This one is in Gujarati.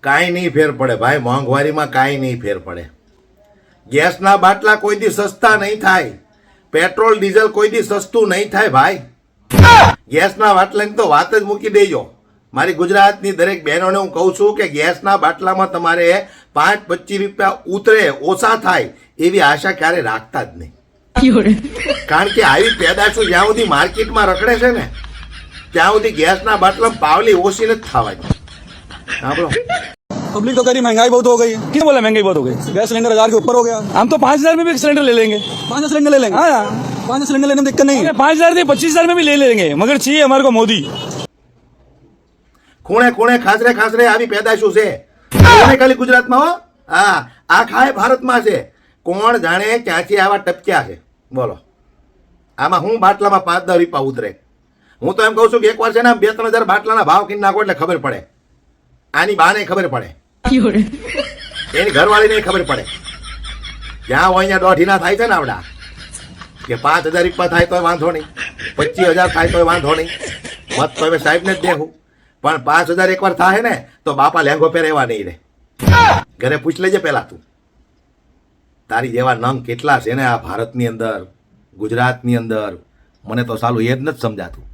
કાંઈ નહીં ફેર પડે ભાઈ, મોંઘવારીમાં કાંઈ નહીં ફેર પડે. ગેસના બાટલા કોઈ દી સસ્તા નહીં થાય, પેટ્રોલ ડીઝલ કોઈ દી સસ્તું નહીં થાય ભાઈ. ગેસના બાટલાની તો વાત જ મૂકી દેજો. મારી ગુજરાતની દરેક બહેનોને હું કહું છું કે ગેસના બાટલામાં તમારે 5-25 રૂપિયા ઉતરે, ઓછા થાય એવી આશા ક્યારે રાખતા જ નહીં. કારણ કે આવી પેદાશો જ્યાં સુધી માર્કેટમાં રખડે છે ને ત્યાં સુધી ગેસના બાટલામાં પાવલી ઓછી નથી થવાની. સાંભળો, पब्लिक तो कह रही महंगाई बहुत हो गई है। किसने बोला महंगाई बहुत हो गई? गैस सिलेंडर 1000 के ऊपर हो गया। हम तो 5000 में भी सिलेंडर ले लेंगे। 5000 सिलेंडर ले लेंगे। हाँ, 5000 सिलेंडर लेने में दिक्कत नहीं है। 5000 नहीं 25000 में भी ले लेंगे, मगर चाहिए हमारे को मोदी। ખૂણે ખૂણે ખાસરે ખાસરે આવી પેદાશો છે. ખાલી ગુજરાતમાં હો, હા, આખા ભારતમાં છે. કોણ જાણે ક્યાંથી આવા ટપક્યા છે બોલો. આમાં હું બાટલામાં 5-10 રૂપિયા ઉતરે. હું તો એમ કહું છું કે એકવાર છે ને 2-3000 બાટલાના ભાવ કીને નાખો એટલે ખબર પડે. આની બાને ખબર પડે, એની ઘરવાળીને ખબર પડે. જ્યાં હોય અહીંયા દોઢીના થાય છે ને આવડા કે 5000 રૂપિયા થાય તો વાંધો નહીં, 25000 થાય તો વાંધો નહીં, મત તો હવે સાહેબને જ દેવું. પણ 5000 એકવાર થાય ને તો બાપા લેંગો પહેરેવા નહીં રે. ઘરે પૂછ લેજે પેલા તું, તારી જેવા નંગ કેટલા છે ને આ ભારતની અંદર, ગુજરાતની અંદર. મને તો સાલું એ જ નથી સમજાતું.